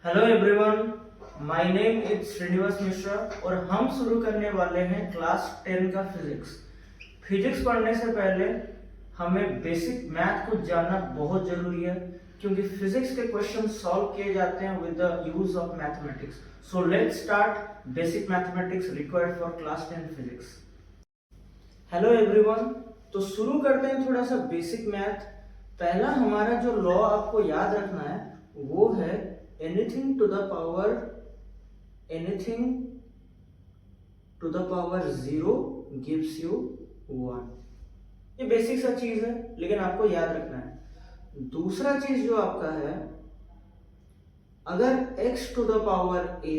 Hello everyone, my name is Srinivas Mishra और हम शुरू करने वाले हैं क्लास 10 का फिजिक्स पढ़ने से पहले हमें बेसिक मैथ को जानना बहुत जरूरी है क्योंकि फिजिक्स के क्वेश्चन सॉल्व किए जाते हैं with the use of mathematics. So let's start basic mathematics required for class 10 physics. Hello everyone, तो शुरू करते हैं थोड़ा सा बेसिक मैथ। पहला हमारा जो लॉ आपको याद रखना है वो है anything to the power 0 gives you 1। ये बेसिक सा चीज है लेकिन आपको याद रखना है। दूसरा चीज जो आपका है, अगर x to the power a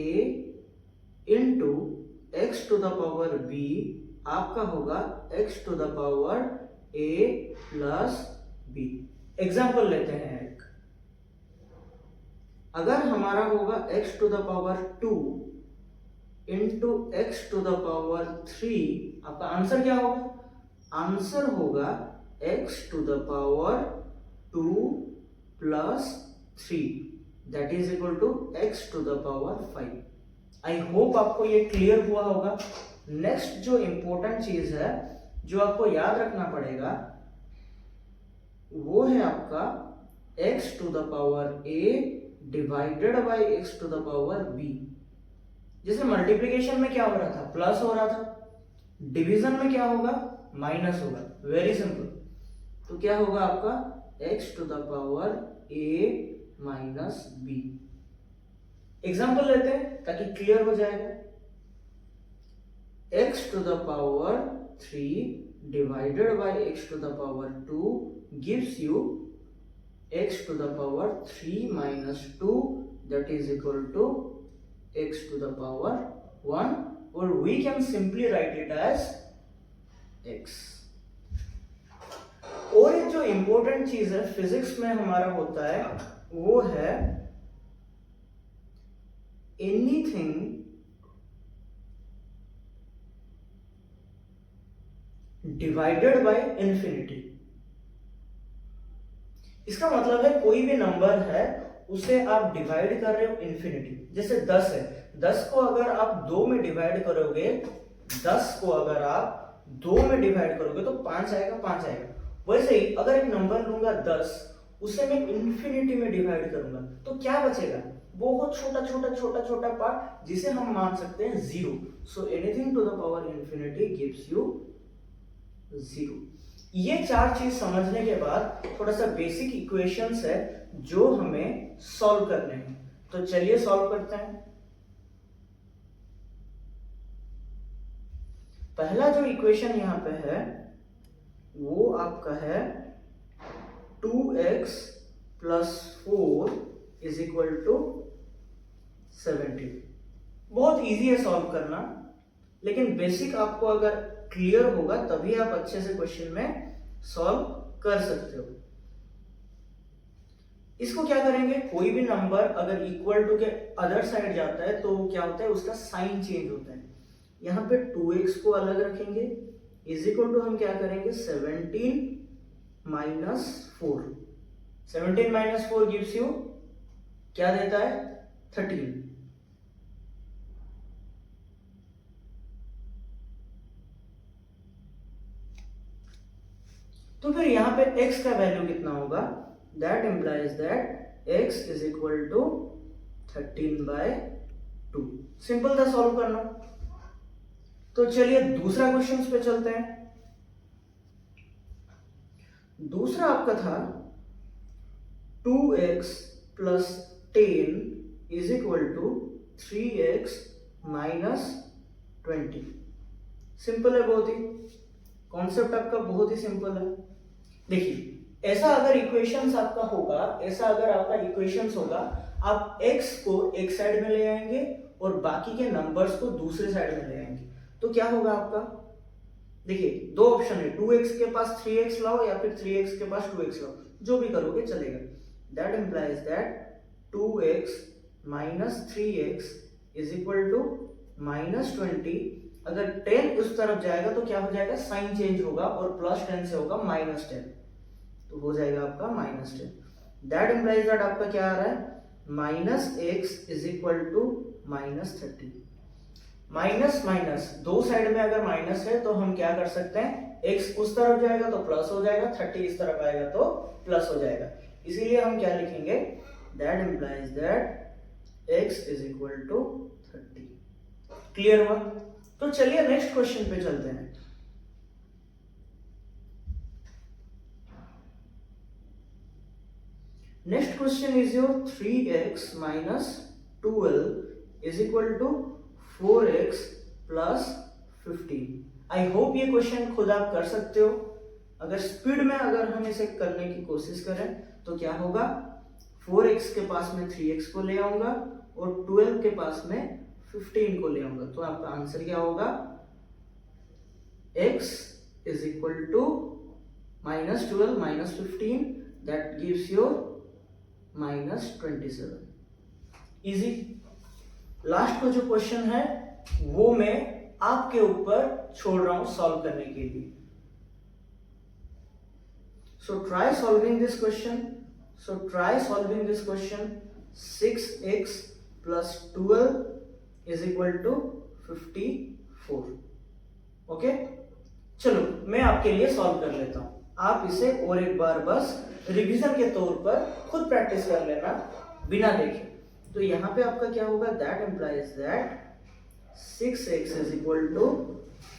into x to the power b आपका होगा x to the power a plus b। Example लेते हैं एक, अगर हमारा होगा x to the power 2 into x to the power 3, आपका आंसर क्या होगा? आंसर होगा x to the power 2 plus 3 that is equal to x to the power 5। I hope आपको ये क्लियर हुआ होगा। नेक्स्ट जो इंपॉर्टेंट चीज है जो आपको याद रखना पड़ेगा वो है आपका x to the power a divided by x to the power b। जैसे मल्टीप्लीकेशन में क्या हो रहा था, प्लस हो रहा था, डिवीजन में क्या होगा, माइनस होगा। Very simple. तो क्या होगा आपका x to the power a minus b। Example लेते हैं ताकि क्लियर हो जाएगा। x to the power 3 divided by x to the power 2 gives you x to the power 3 minus 2 that is equal to x to the power 1, or we can simply write it as x। और एक जो important चीज है physics में हमारा होता है वो है एनीथिंग डिवाइडेड बाय इंफिनिटी। इसका मतलब है कोई भी नंबर है उसे आप डिवाइड कर रहे हो इंफिनिटी। जैसे 10 है, 10 को अगर आप 2 में डिवाइड करोगे, 10 को अगर आप 2 में डिवाइड करोगे तो 5 आएगा, 5 आएगा। वैसे ही अगर एक नंबर लूंगा 10, उसे मैं इंफिनिटी में डिवाइड करूंगा तो क्या बचेगा? बहुत छोटा छोटा छोटा छोटा पार्ट जिसे हम मान सकते हैं 0। So anything to the power infinity gives you 0। ये चार चीज समझने के बाद थोड़ा सा बेसिक इक्वेशंस है जो हमें सॉल्व करने हैं। तो चलिए सॉल्व करते हैं। पहला जो इक्वेशन यहां पे है वो आपका है 2x plus 4 is equal to 17। बहुत इजी है सॉल्व करना, लेकिन बेसिक आपको अगर क्लियर होगा तभी आप अच्छे से क्वेश्चन में सॉल्व कर सकते हो। इसको क्या करेंगे, कोई भी नंबर अगर इक्वल टू के अदर साइड जाता है तो क्या होता है, उसका साइन चेंज होता है। यहां पे 2x को अलग रखेंगे, इज इक्वल टू हम क्या करेंगे 17 माइनस 4। 17 माइनस 4 गिव्स यू क्या देता है 13। तो फिर यहां पे x का वैल्यू कितना होगा, that implies that x is equal to 13/2। Simple था सॉल्व करना। तो चलिए दूसरा क्वेश्चन पे चलते हैं। दूसरा आपका था 2x plus 10 is equal to 3x minus 20। Simple है बहुत ही, कॉन्सेप्ट आपका बहुत ही सिंपल है। देखिए ऐसा अगर इक्वेशंस आपका होगा, ऐसा अगर आपका इक्वेशंस होगा, आप x को एक साइड में ले आएंगे और बाकी के नंबर्स को दूसरे साइड में ले आएंगे तो क्या होगा आपका। देखिए दो ऑप्शन है, 2x के पास 3x लाओ या फिर 3x के पास 2x लाओ, जो भी करोगे चलेगा। That implies that 2x minus 3x is equal to minus 20। अगर 10 उस तरफ जाएगा तो क्या हो जाएगा, साइन चेंज होगा और प्लस 10 से होगा माइनस 10, तो हो जाएगा आपका माइनस 10। दैट इंप्लाइज दैट आपका क्या आ रहा है minus x is equal to -30। Minus minus दो साइड में अगर माइनस है तो हम क्या कर सकते हैं, x उस तरफ जाएगा तो प्लस हो जाएगा, 30 इस तरफ आएगा तो प्लस हो जाएगा। इसीलिए हम क्या लिखेंगे, that implies that x is equal to 30। Clear हुआ? तो चलिए नेक्स्ट क्वेश्चन पे चलते हैं। Next question is your 3x minus 12 is equal to 4x plus 15। I hope ये क्वेश्चन खुद आप कर सकते हो। अगर स्पीड में अगर हम इसे करने की कोशिश करें तो क्या होगा, 4x के पास में 3x को ले आऊंगा और 12 के पास में 15 को ले आऊंगा, तो आपका आंसर क्या होगा, x is equal to -12 minus 15 that gives you -27। Easy. Last को जो क्वेश्चन है वो मैं आपके ऊपर छोड़ रहा हूं सॉल्व करने के लिए। So try solving this question. 6x plus 12 is equal to 54। Okay, चलो मैं आपके लिए सॉल्व कर लेता हूं। आप इसे और एक बार बस रिवीजन के तौर पर खुद प्रैक्टिस कर लेना बिना देखे। तो यहाँ पे आपका क्या होगा, that implies that 6x is equal to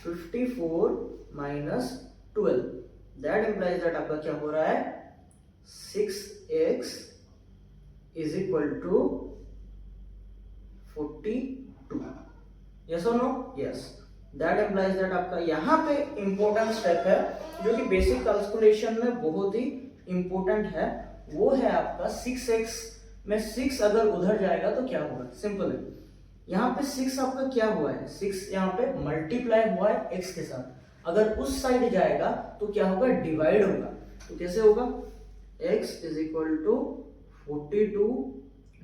54 minus 12। That implies that आपका क्या हो रहा है, 6x is equal to 42। Yes और no? Yes. That implies that आपका यहाँ पे इंपॉर्टेंट स्टेप है जो कि बेसिक कैलकुलेशन में बहुत ही इंपॉर्टेंट है, वो है आपका 6x में 6 अगर उधर जाएगा तो क्या होगा। सिंपल है, यहाँ पे 6 आपका क्या हुआ है, 6 यहाँ पे मल्टीप्लाई हुआ है x के साथ। अगर उस साइड जाएगा तो क्या होगा, डिवाइड होगा। तो कैसे होगा, x is equal to 42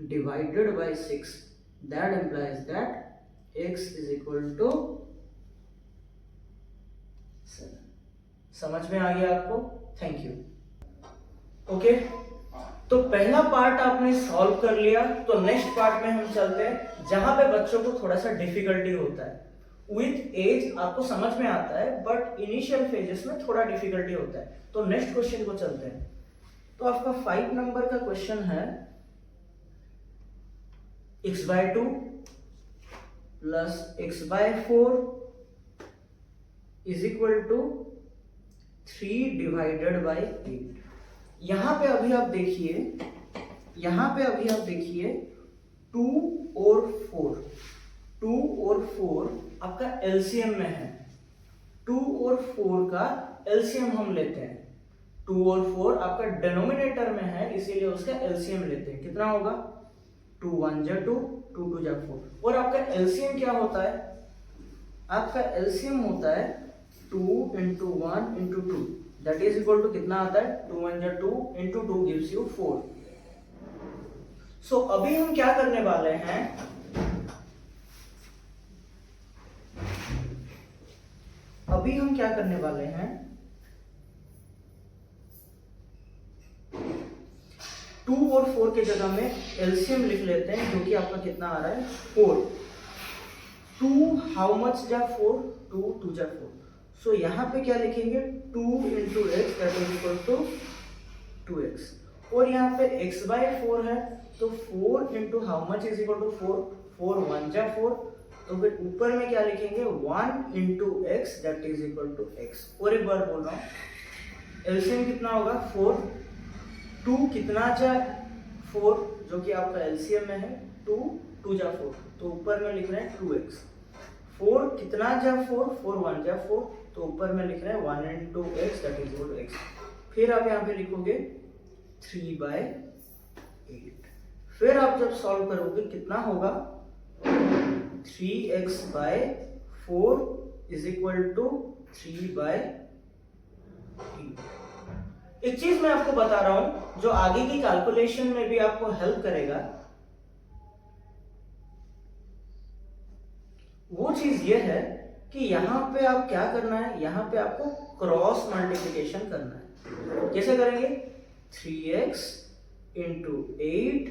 divided by 6। that implies that x is equal to 7। समझ में आ गया आपको? Thank you. ओके, तो पहला पार्ट आपने सॉल्व कर लिया। तो नेक्स्ट पार्ट में हम चलते हैं जहां पे बच्चों को थोड़ा सा डिफिकल्टी होता है। विथ एज आपको समझ में आता है बट इनिशियल फेजेस में थोड़ा डिफिकल्टी होता है। तो नेक्स्ट क्वेश्चन को चलते हैं। तो आपका 5 नंबर का क्वेश्चन है, x/2 plus x/4 is equal to 3 divided by 8। यहां पे अभी आप देखिए 2 और 4 आपका एलसीएम में है। 2 और 4 का एलसीएम हम लेते हैं। 2 और 4 आपका डिनोमिनेटर में है, इसीलिए उसका एलसीएम लेते हैं। कितना होगा, 2 1 जा 2, 2 2 जा 4। और आपका एलसीएम क्या होता है, आपका एलसीएम होता है 2 into 1 into 2। That is equal to कितना आता है, 2 1 जा 2 into 2 gives you 4। सो अभी हम क्या करने वाले हैं, अभी हम क्या करने वाले हैं, 2 और 4 के जगह में एलसीएम लिख लेते हैं, जो कि आपका कितना आ रहा है, 4। 2 हाउ मच जा 4, 2 2 जा 4। सो यहाँ पे क्या लिखेंगे, 2 into x that is equal to 2x। और यहाँ पे x/4 है, तो 4 into how much is equal to 4, 4 1 जा 4। तो फिर ऊपर में क्या लिखेंगे, 1 into x that is equal to x। और एक बार बोल रहा हूँ, एलसीएम कितना होगा, 4। 2 कितना जा 4, जो कि आपका एलसीएम में है 2 2 जा 4, तो ऊपर में लिख रहे हैं 2x। 4 कितना जा 4, 4 1 जा 4, तो ऊपर में लिख रहे हैं 1 into x that is equal to x। फिर आप यहाँ पे लिखोगे 3/8। फिर आप जब सॉल्व करोगे कितना होगा, 3x/4 इज इक्वल टू 3/8। एक चीज मैं आपको बता रहा हूं जो आगे की कैलकुलेशन में भी आपको हेल्प करेगा। वो चीज ये है कि यहां पे आप क्या करना है, यहां पे आपको क्रॉस मल्टीप्लिकेशन करना है। कैसे करेंगे, 3x into 8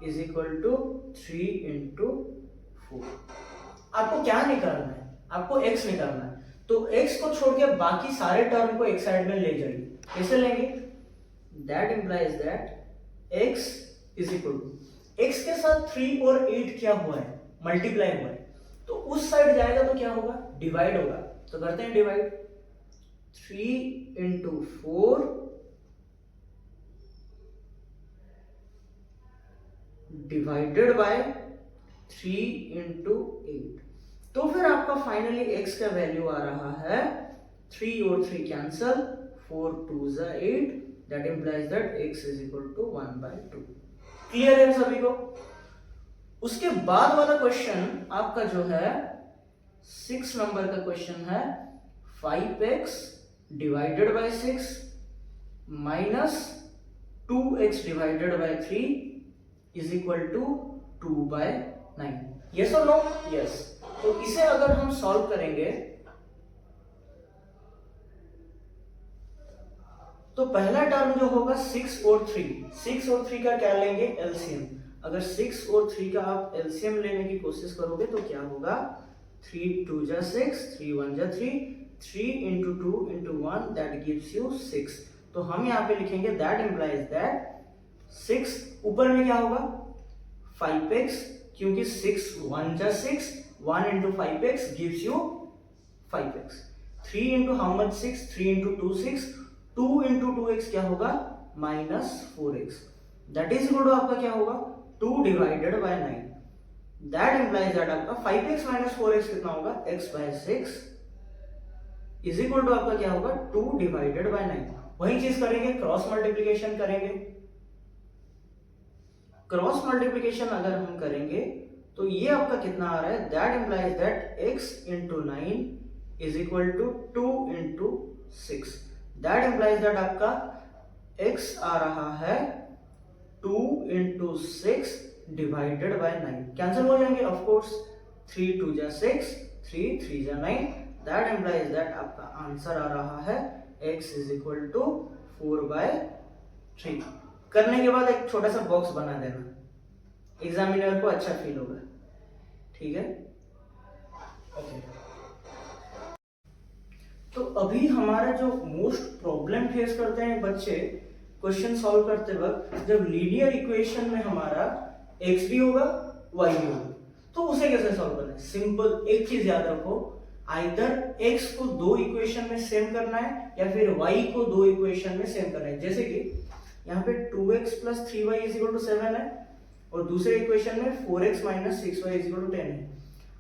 is equal to 3 into 4। आपको क्या निकालना है? आपको x निकालना है। तो x को छोड़ के बाकी सारे टर्म को एक साइड में ले जाइए। कैसे लेंगे? That implies that x is equal to, x के साथ 3 और 8 क्या हुआ है? मल्टीप्लाई हुआ है। तो उस साइड जाएगा तो क्या होगा? डिवाइड होगा। तो करते हैं divide. 3 into 4 divided by 3 into 8। तो फिर आपका फाइनली x का वैल्यू आ रहा है 3 और 3 कैंसल, 4 2 जा 8, that implies that x is equal to 1/2। Clear है सभी को? उसके बाद वाला क्वेश्चन आपका जो है 6 नंबर का क्वेश्चन है 5x divided by 6 minus 2x divided by 3 is equal to 2/9। Yes और नो? यस। तो इसे अगर हम सॉल्व करेंगे तो पहला टर्म जो होगा 6 और 3 का क्या लेंगे? एलसीएम। अगर 6 और 3 का आप एलसीएम लेने की कोशिश करोगे तो क्या होगा? 3 2 जा 6, 3 1 जा 3, 3 into 2 into 1 that gives you 6। तो हम यहाँ पे लिखेंगे दैट इंप्लाइज दैट 6, ऊपर में क्या होगा? 5x, क्योंकि 6 1 जा 6, 1 into 5x gives you 5x। 3 into how much? 6, 3 into 2 6, 2 into 2x क्या होगा? Minus 4x। That is equal to आपका क्या होगा? 2 divided by 9। That implies that आपका 5x माइनस 4x कितना होगा? x/6 इज इक्वल टू आपका क्या होगा? 2 डिवाइडेड बाय 9। वही चीज करेंगे, क्रॉस मल्टीप्लीकेशन करेंगे। क्रॉस मल्टीप्लीकेशन अगर हम करेंगे तो ये आपका कितना आ रहा है? That implies that x into 9 is equal to 2 into 6। That implies that आपका x आ रहा है 2 इंटू 6 डिवाइडेड बाय 9। कैंसिल हो जाएंगे ऑफ कोर्स। 3 2 जा 6, 3 3 जा 9। दैट इंप्लाइज दैट आपका आंसर आ रहा है x इज इक्वल टू 4/3। करने के बाद एक छोटा सा बॉक्स बना देना, एग्जामिनर को अच्छा फील होगा। ठीक है? ओके। तो अभी हमारा जो मोस्ट प्रॉब्लम फेस करते हैं बच्चे क्वेश्चन सॉल्व करते वक्त, जब लीनियर इक्वेशन में हमारा x भी होगा y भी होगा, तो उसे कैसे सॉल्व करना है? सिंपल एक चीज याद रखो, आइदर x को दो इक्वेशन में सेम करना है या फिर y को दो इक्वेशन में सेम करना है। जैसे कि यहाँ पे 2x plus 3y is equal to 7 है और दूसरे इक्वेशन में 4x minus 6y is equal to 10 है।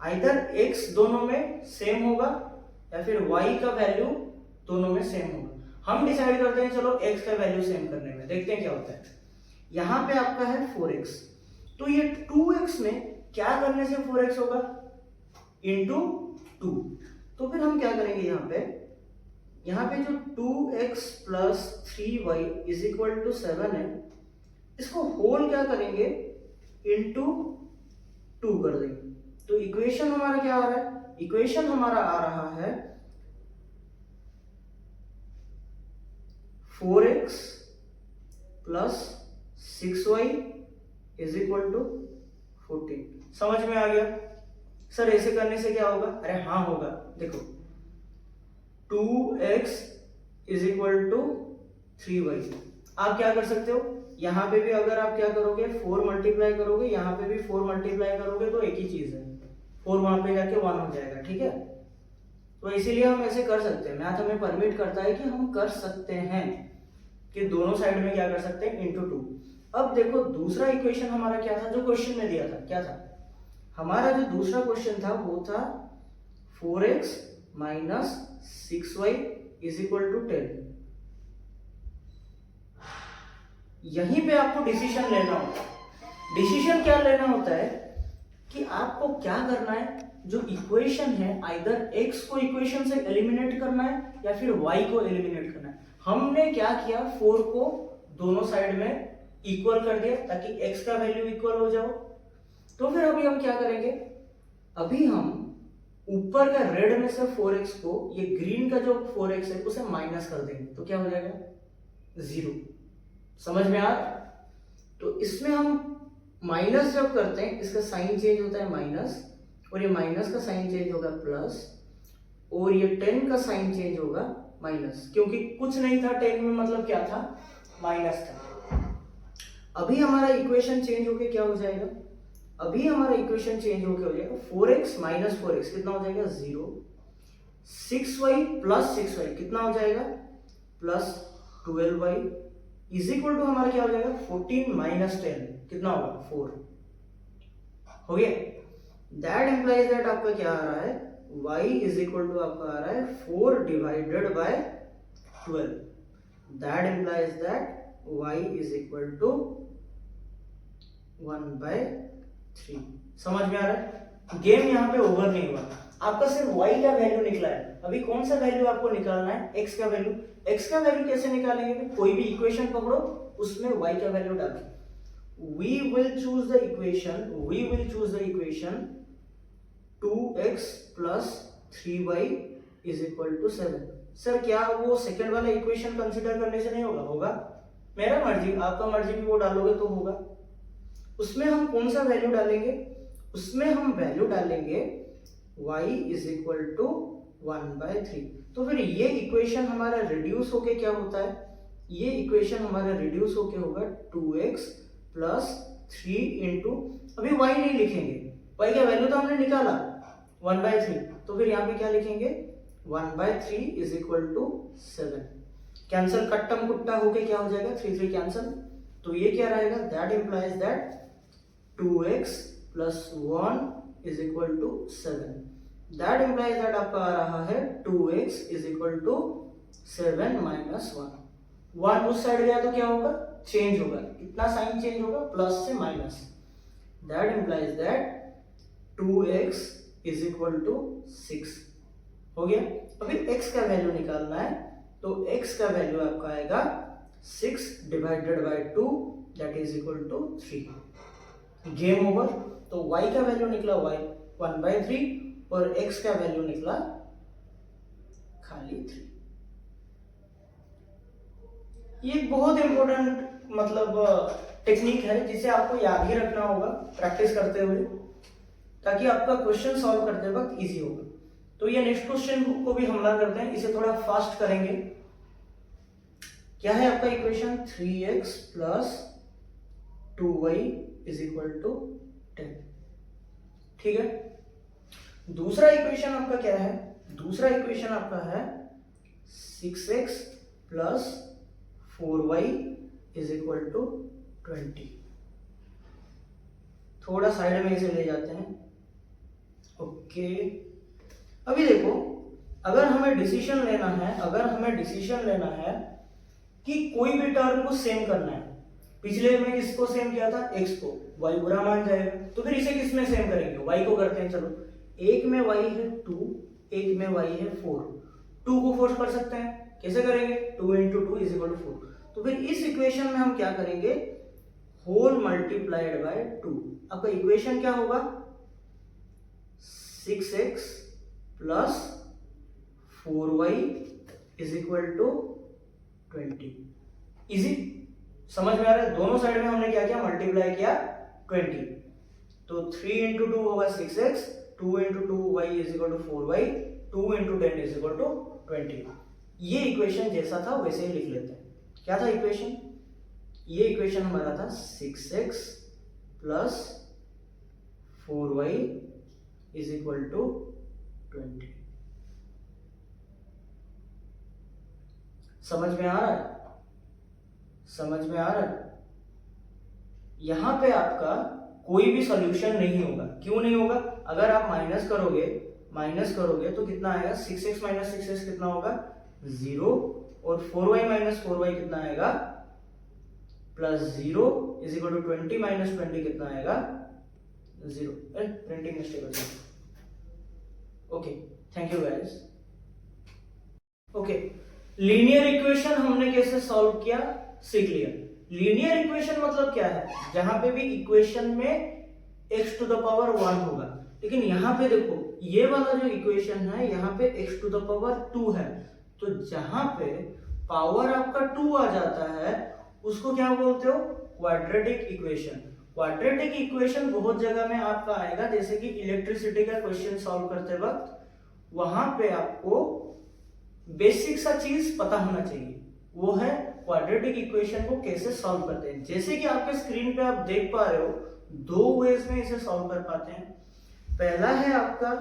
आइदर x दोनों में सेम होगा या फिर y का वैल्यू दोनों में सेम होगा। हम डिसाइड करते हैं चलो x का वैल्यू सेम करने में, देखते हैं क्या होता है। यहाँ पे आपका है 4x, तो ये 2x में क्या करने से 4x होगा? इंटू 2। तो फिर हम क्या करेंगे यहाँ पे जो 2x plus 3y is equal to 7 है, इसको होल क्या करेंगे? इंटू 2 कर देंगे। तो इक्वेशन हमारा क्या आ रहा है? इक्वेशन हमारा आ रहा है 4x plus 6y is equal to 14। समझ में आ गया? सर ऐसे करने से क्या होगा? अरे हाँ होगा। देखो 2x is equal to 3y। आप क्या कर सकते हो? यहाँ पे भी अगर आप क्या करोगे? 4 मल्टीप्लाई करोगे, यहाँ पे भी 4 मल्टीप्लाई करोगे, तो एक ही चीज है, 4 वहां पे जाके 1 हो जाएगा। ठीक है? तो इसीलिए हम ऐसे कर सकते हैं, मैथ हमें परमिट करता है कि हम कर सकते हैं कि दोनों साइड में क्या कर सकते हैं? इंटू 2। अब देखो दूसरा इक्वेशन हमारा क्या था जो क्वेश्चन में दिया था? क्या था हमारा? जो दूसरा क्वेश्चन था वो था 4x minus 6y is equal to 10। यहीं पे आपको डिसीजन लेना होता है। डिसीजन क्या लेना होता है कि आपको क्या करना है? जो इक्वेशन है, आइदर x को इक्वेशन से एलिमिनेट करना है या फिर y को एलिमिनेट करना है। हमने क्या किया? 4 को दोनों साइड में इक्वल कर दिया ताकि x का वैल्यू इक्वल हो जाओ। तो फिर अभी हम क्या करेंगे? अभी हम ऊपर का रेड में से 4x को, ये ग्रीन का जो 4x है उसे माइनस कर देंगे, तो क्या हो जाएगा? 0। समझ में आ? तो इसमें हम माइनस जब करते हैं इसका साइन चेंज होता है माइनस, और ये माइनस का साइन चेंज होगा प्लस, और ये 10 का साइन चेंज होगा माइनस, क्योंकि कुछ नहीं था 10 में, मतलब क्या था, माइनस था। अभी हमारा इक्वेशन चेंज होके क्या हो जाएगा, अभी हमारा इक्वेशन चेंज होके हो जाएगा 4x माइनस 4x कितना हो जाएगा 0, 6y प्लस 6y कितना हो जाएगा plus 12y is equal to हमारा क्या हो जाएगा 14 माइनस 10 कितना होगा 4 हो गया। दैट इंप्लाइज दैट आपका क्या आ रहा है y इज इक्वल टू आपका आ रहा है 4 divided by 12, that implies that y is equal to 1/3। समझ में आ रहा है, गेम यहाँ पे ओवर नहीं हुआ, आपका सिर्फ y का वैल्यू निकला है। अभी कौन सा वैल्यू आपको निकालना है, x का वैल्यू। x का वैल्यू कैसे निकालेंगे, कोई भी इक्वेशन पकड़ो उसमें y का वैल्यू डालो। we will choose the equation 2x plus 3y is equal to 7। Sir क्या वो सेकंड वाला इक्वेशन कंसीडर करने से नहीं होगा, होगा, मेरा मर्जी आपका मर्जी भी वो डालोगे तो होगा। उसमें हम कौन सा वैल्यू डालेंगे, उसमें हम वैल्यू डालेंगे y is equal to 1/3। तो फिर ये इक्वेशन हमारा रिड्यूस होके क्या होता है, ये इक्वेशन हमारा रिड्यूस होके होगा 2x प्लस 3 इंटू, अभी y नहीं लिखेंगे, y का वैल्यू तो हमने निकाला 1/3, तो फिर यहाँ पे क्या लिखेंगे 1/3 इज इक्वल टू 7। कैंसल, कट्टम कुट्टा होके क्या हो जाएगा 3 3 कैंसल, तो ये क्या रहेगा, that implies that 2x plus 1 is equal to 7। That implies that आपका आ रहा है 2x is equal to 7 minus 1 उस साइड गया तो क्या होगा, चेंज होगा, कितना साइन चेंज होगा, प्लस से minus. That implies that 2x is equal to 6 हो गया। अभी x का वैल्यू निकालना है, तो x का वैल्यू आपका आएगा 6 divided by 2 that is equal to 3। Game over. तो y का वैल्यू निकला y 1/3 और x का वैल्यू निकला खाली 3। ये बहुत इंपॉर्टेंट मतलब टेक्निक है जिसे आपको याद ही रखना होगा प्रैक्टिस करते हुए, ताकि आपका क्वेश्चन सॉल्व करते वक्त इजी होगा। तो ये नेक्स्ट क्वेश्चन को भी हमला करते हैं, इसे थोड़ा फास्ट करेंगे। क्या है आपका equation 3x plus 2y is equal to 10। ठीक है, दूसरा इक्वेशन आपका क्या है, दूसरा इक्वेशन आपका है 6x plus 4y is equal to 20। थोड़ा साइड में इसे ले जाते हैं। ओके, अभी देखो, अगर हमें डिसीजन लेना है, अगर हमें डिसीजन लेना है कि कोई भी टर्म को सेम करना है, पिछले में किसको सेम किया था, x को, y बुरा मान जाएगा, तो फिर इसे किसमें सेम करेंगे, y को करते हैं। चलो, एक में y है 2, एक में y है 4, 2 को फोर्स कर सकते हैं, कैसे करेंगे, 2 इंटू 2 इज इक्वल टू 4। तो फिर इस इक्वेशन में हम क्या करेंगे, होल मल्टीप्लाइड बाय 2। आपका इक्वेशन क्या होगा, 6x plus 4y is equal to 20। Easy, समझ में आ रहा है, दोनों साइड में हमने क्या किया, मल्टीप्लाई किया 20। तो 3 इंटू 2 होगा 6x, 2 into 2y is equal to 4y, 2 into 10 is equal to 20। ये इक्वेशन जैसा था वैसे ही लिख लेते हैं। क्या था इक्वेशन, ये इक्वेशन हमारा था 6x plus 4y is equal to 20। समझ में आ रहा है, समझ में आ रहा है। यहां पे आपका कोई भी सॉल्यूशन नहीं होगा, क्यों नहीं होगा, अगर आप माइनस करोगे तो कितना आएगा, 6x माइनस 6x कितना होगा 0, और 4y माइनस 4y कितना आएगा plus 0 is equal to 20 minus 20 कितना आएगा 0। प्रिंटिंग मिस्टेक हो गई। Okay, thank you guys. Okay, linear equation हमने कैसे सॉल्व किया सीख लिया। लीनियर इक्वेशन मतलब क्या है, जहां पे भी इक्वेशन में x टू द पावर 1 होगा, लेकिन यहां पे देखो ये वाला जो इक्वेशन है यहाँ पे x टू द पावर 2 है, तो जहां पे पावर आपका 2 आ जाता है उसको क्या बोलते हो, क्वाड्रेटिक इक्वेशन। क्वाड्रेटिक इक्वेशन बहुत जगह में आपका आएगा, जैसे कि इलेक्ट्रिसिटी का क्वेश्चन सॉल्व करते वक्त वहां पे आपको बेसिक सा चीज पता होना चाहिए, वो है क्वाड्रेटिक इक्वेशन को कैसे सॉल्व करते हैं। जैसे कि आपके स्क्रीन पे आप देख पा रहे हो, दो वेज में इसे सॉल्व कर पाते हैं। पहला है आपका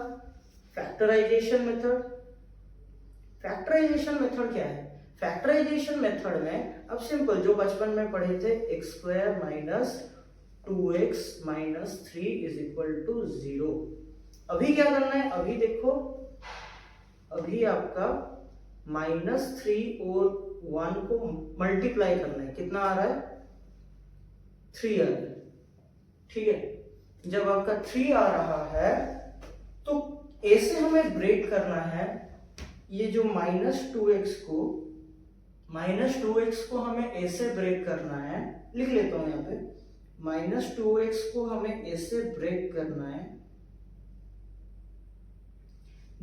फैक्टराइजेशन मेथड। फैक्टराइजेशन मेथड क्या है? फैक्टराइजेशन मेथड में अब सिंपल जो बचपन में पढ़े थे, x square minus 2x minus 3 is equal to 0। अभी क्या करना है? अभी देखो, अभी आपका -3 और 1 को मल्टीप्लाई करना है। कितना आ रहा है? 3 आ रहा है। ठीक है, जब आपका 3 आ रहा है तो ऐसे हमें ब्रेक करना है। ये जो -2x को हमें ऐसे ब्रेक करना है। लिख लेता हूं यहाँ पे, -2x को हमें ऐसे ब्रेक करना है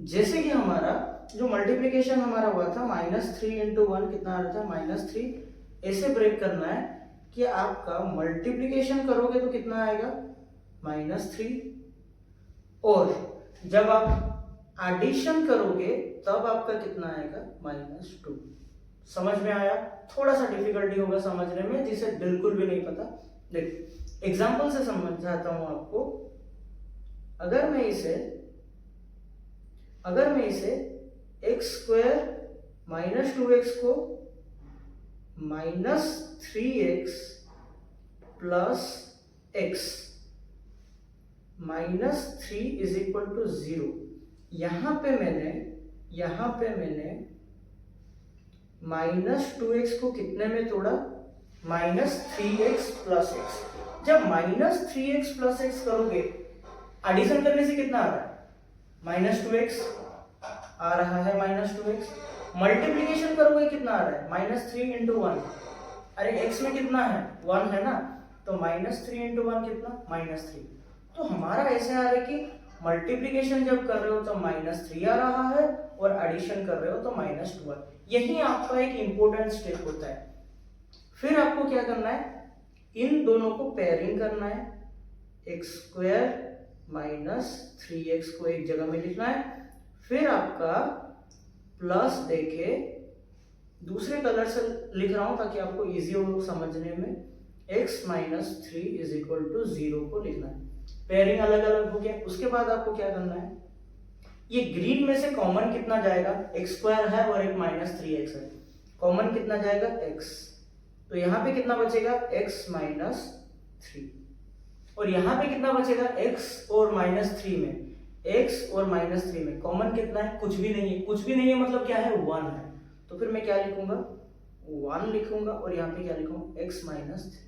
जैसे कि हमारा जो मल्टीप्लिकेशन हमारा हुआ था -3 × 1 कितना आ रहा था? -3। ऐसे ब्रेक करना है कि आपका मल्टीप्लिकेशन करोगे तो कितना आएगा? -3, और जब आप एडिशन करोगे तब आपका कितना आएगा? -2। समझ में आया? थोड़ा सा डिफिकल्टी होगा समझने में, जिसे बिल्कुल भी नहीं पता। देखो एग्जांपल से समझाता हूं आपको। अगर मैं इसे x स्क्वायर -2x को -3x plus x -3 is equal to 0, यहां पे मैंने -2x को कितने में तोड़ा? -3x plus x। जब -3x प्लस x करोगे, एडिशन करने से कितना आ रहा है? -2x आ रहा है, -2x। मल्टीप्लिकेशन करोगे कितना आ रहा है? -3 × 1। अरे x में कितना है? 1 है ना, तो -3 × 1 कितना? -3। तो हमारा ऐसे आ रहा है कि मल्टीप्लिकेशन जब कर रहे हो तो -3 आ रहा है, और एडिशन कर रहे हो तो -2। यही आपका एक इंपॉर्टेंट स्टेप होता है। फिर आपको क्या करना है? इन दोनों को पेयरिंग करना है। एक्स स्क्वायर माइनस 3x को एक जगह में लिखना है, फिर आपका प्लस देके दूसरे कलर से लिख रहा हूं ताकि आपको इजी हो समझने में। x minus 3 is equal to 0 को लिखना है। पेयरिंग अलग अलग हो गया। उसके बाद आपको क्या करना है? ये ग्रीन में से कॉमन कितना जाएगा? x स्क्वायर है और एक -3x है, कॉमन कितना जाएगा? x। तो यहाँ पे कितना बचेगा? x minus 3। और यहाँ पे कितना बचेगा? x और -3 में, x और -3 में कॉमन कितना है? कुछ भी नहीं है। कुछ भी नहीं है मतलब क्या है? 1 है। तो फिर मैं क्या लिखूंगा? 1 लिखूंगा, और यहाँ पे क्या लिखूंगा? x minus 3।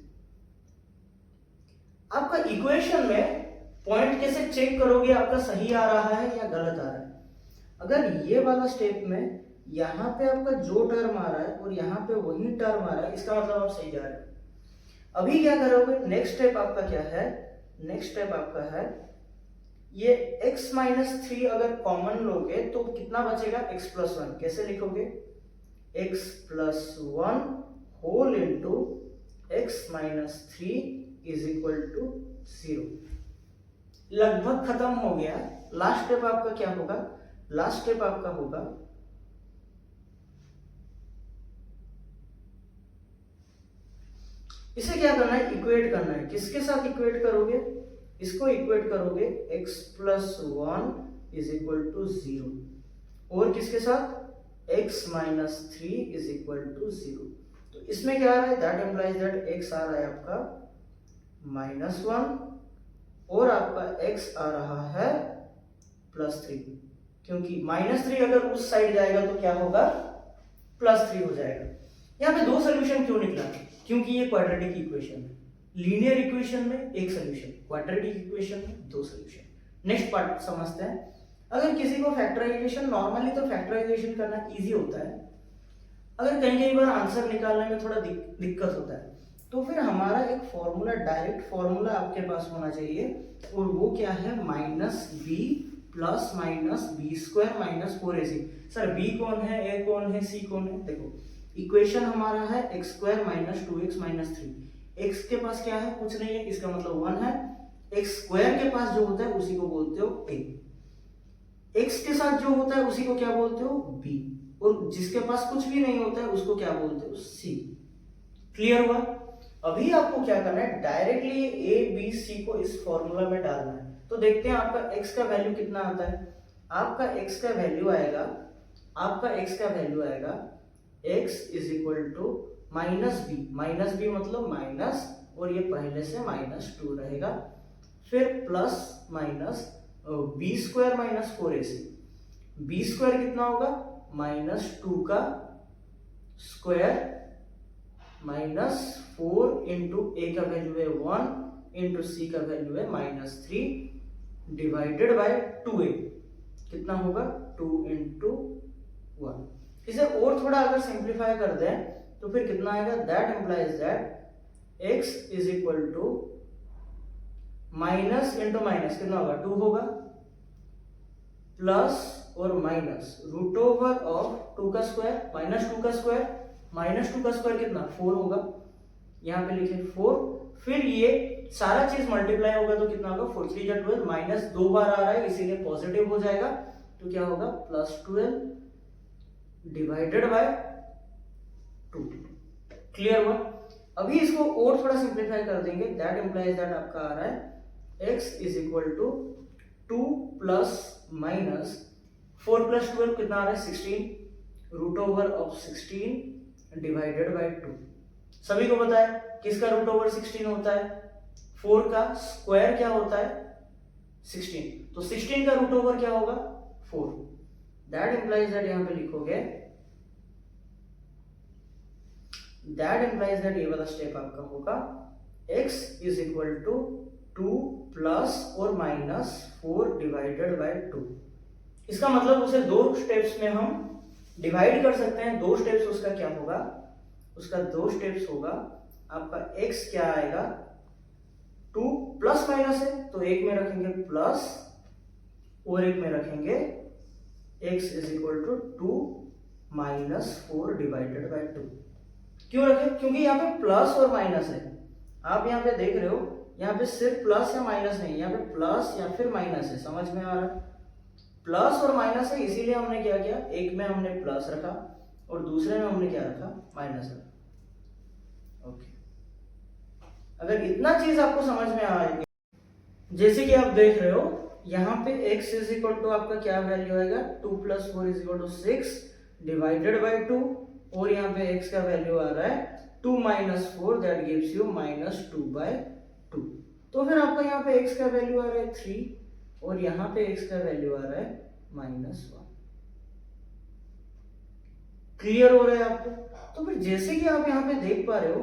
आपका इक्वेशन में पॉइंट कैसे चेक करोगे आपका सही आ रहा है या गलत आ रहा है? अगर ये वाला स्टेप में यहाँ पे आपका जो टर्म आ रहा है और यहाँ पे वही टर्म आ रहा है, इसका मतलब आप सही जा रहे हो। अभी क्या करोगे? नेक्स्ट स्टेप आपका क्या है? नेक्स्ट स्टेप आपका है ये x माइनस 3 अगर कॉमन लोगे तो कितना बचेगा? x plus 1। कैसे लिखोगे? x plus 1 whole into x minus 3 is equal to 0। लगभग खत्म हो गया। लास्ट स्टेप आपका क्या होगा? लास्ट स्टेप आपका होगा इसे क्या करना है? इक्वेट करना है। किसके साथ इक्वेट करोगे? इसको इक्वेट करोगे x plus 1 is equal to 0, और किसके साथ? x minus 3 is equal to 0। तो इसमें क्या आ रहा है? दैट इंप्लाइज दैट x आ रहा है आपका -1 और आपका x आ रहा है +3, क्योंकि -3 अगर उस साइड जाएगा तो क्या होगा? +3 हो जाएगा। यहाँ पे दो सोल्यूशन क्यों निकला? क्योंकि ये क्वाड्रेटिक इक्वेशन है। लीनियर इक्वेशन में एक सोल्यूशन, क्वाड्रेटिक इक्वेशन में दो सोल्यूशन। नेक्स्ट पार्ट समझते हैं। अगर किसी को फैक्टराइजेशन, नॉर्मली तो फैक्टराइजेशन करना इजी होता है, अगर कई बार आंसर निकालने में थोड़ा दिक्कत होता है, तो फिर हमारा एक फॉर्मूला, डायरेक्ट फॉर्मूला आपके पास होना चाहिए, और वो क्या है? -b plus -b² minus 4ac। Sir b कौन है, a कौन है, c कौन है? देखो इक्वेशन हमारा है x² minus 2x minus 3। x के पास क्या है, कुछ नहीं है, इसका मतलब 1 है। x स्क्वायर के पास जो होता है उसी को बोलते हो a, x के साथ जो होता है उसी को क्या बोलते हो b, और जिसके पास कुछ भी नहीं होता है उसको क्या बोलते हो c। क्लियर हुआ? अभी आपको क्या करना है, डायरेक्टली a b c को इस फॉर्मूला में डालना है। तो देखते हैं आपका x का वैल्यू कितना आता है। आपका x का वैल्यू आएगा, x is equal to minus b मतलब माइनस, और ये पहले से -2 रहेगा, फिर plus minus b square minus 4ac। B square कितना होगा, -2 का स्क्वायर माइनस 4 इंटू ए का वैल्यू है 1 इंटू सी का वैल्यू है -3 डिवाइडेड बाय 2a, कितना होगा 2 इंटू 1। इसे और थोड़ा अगर सिंप्लीफाई कर दें तो फिर कितना आएगा, that implies that x is equal to minus into minus कितना होगा 2 होगा, प्लस और माइनस रूट ओवर ऑफ 2 का स्क्वायर -2 का स्क्वायर, -2 का स्क्वायर कितना 4 होगा, यहाँ पे लिखे 4, फिर ये सारा चीज मल्टीप्लाई होगा तो कितना होगा 4 3 12, माइनस 2 बार आ रहा है इसीलिए पॉजिटिव हो जाएगा, तो क्या होगा +12 डिवाइडेड बाय 2। क्लियर हुआ? अभी इसको और थोड़ा सिंप्लीफाई कर देंगे, दैट इंप्लाइज दैट आपका आ रहा है x is equal to 2 plus minus 4 plus 12 कितना आ रहा है 16 root over of 16 divided by 2। सभी को पता है किसका रूट ओवर 16 होता है, 4 का स्क्वायर क्या होता है 16, तो 16 का रूट ओवर क्या होगा 4। दैट इंप्लाइज दैट यहां पे लिखोगे, दैट इंप्लाइज दैट ये वाला स्टेप आपका होगा x is equal to 2 plus और माइनस 4 डिवाइडेड बाय 2। इसका मतलब उसे दो स्टेप्स में हम डिवाइड कर सकते हैं। दो स्टेप्स उसका क्या होगा, उसका दो स्टेप्स होगा, आपका x क्या आएगा 2 प्लस माइनस है तो एक में रखेंगे प्लस और एक में रखेंगे x is equal to 2 minus 4 divided by 2। क्यों रखे, क्योंकि यहाँ पे प्लस और माइनस है। आप यहाँ पे देख रहे हो, यहाँ पे सिर्फ प्लस या माइनस नहीं, यहाँ पे प्लस या फिर माइनस है, समझ में आ रहा है? प्लस और माइनस है, इसीलिए हमने क्या किया, एक में हमने प्लस रखा और दूसरे में हमने क्या रखा माइनस रखा। ओके, अगर इतना चीज आपको समझ में आएगी, जैसे कि आप देख रहे हो यहाँ पे x इज इक्वल टू आपका क्या वैल्यू आएगा 2 plus 4 is equal to 6 divided by 2, और यहाँ पे x का वैल्यू आ रहा है 2 minus 4 that gives you -2 by 2। तो फिर आपका यहाँ पे x का वैल्यू आ रहा है 3 और यहाँ पे x का वैल्यू आ रहा है -1। क्लियर हो रहा है आपको? तो फिर जैसे कि आप यहाँ पे देख पा रहे हो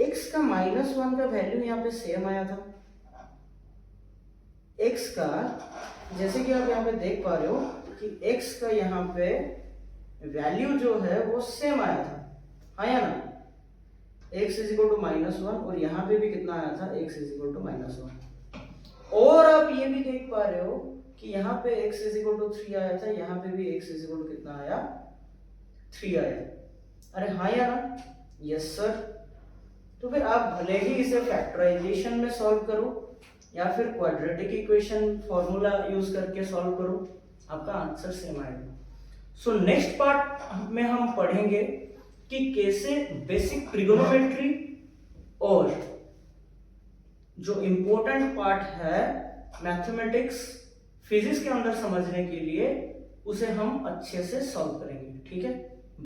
x का -1 का वैल्यू यहाँ पे सेम आया था, x का, जैसे कि आप यहाँ पे देख पा रहे हो कि x का यहाँ पे वैल्यू जो है वो सेम आया था, आया ना, x इज इक्वल टू -1, और यहाँ पे भी कितना आया था x इज इक्वल टू -1। और आप ये भी देख पा रहे हो कि यहाँ पे x इज इक्वल टू 3 आया था, यहाँ पे भी x इज इक्वल टू कितना आया 3 आया। अरे हाँ या ना? Yes sir. तो फिर आप भले ही इसे फैक्टराइजेशन में सॉल्व करो या फिर क्वाड्रेटिक इक्वेशन फॉर्मूला यूज करके सॉल्व करो, आपका आंसर सेम आएगा। सो नेक्स्ट पार्ट में हम पढ़ेंगे कि कैसे बेसिक ट्रिगोनोमेट्री और जो इंपॉर्टेंट पार्ट है मैथमेटिक्स फिजिक्स के अंदर समझने के लिए उसे हम अच्छे से सॉल्व करेंगे। ठीक है,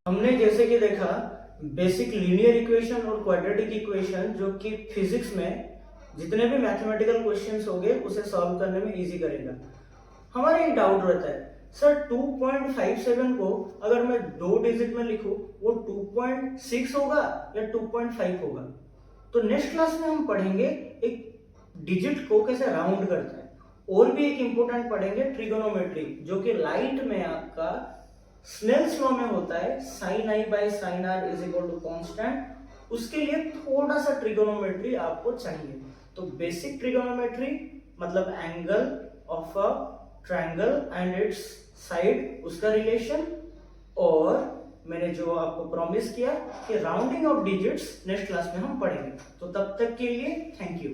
हमने जैसे कि देखा बेसिक लीनियर इक्वेशन और क्वाड्रेटिक इक्वेशन, जो कि फिजिक्स में जितने भी मैथमेटिकल क्वेश्चंस होंगे उसे सॉल्व करने में इजी करेगा। हमारा एक डाउट रहता है, सर 2.57 को अगर मैं 2 डिजिट में लिखूं वो 2.6 होगा या 2.5 होगा? तो नेक्स्ट क्लास में हम पढ़ेंगे एक डिजिट को कैसे राउंड करता है, और भी एक इंपॉर्टेंट पढ़ेंगे ट्रिगोनोमेट्री, जो कि लाइट में आपका स्नेल्स लॉ में होता है, sin i by sin r is equal to constant. उसके लिए थोड़ा सा ट्रिगोनोमेट्री आपको चाहिए। तो बेसिक ट्रिगोनोमेट्री मतलब angle of a triangle and its side, उसका रिलेशन, और मैंने जो आपको प्रॉमिस किया कि rounding off digits next class में हम पढ़ेंगे। तो तब तक के लिए थैंक यू।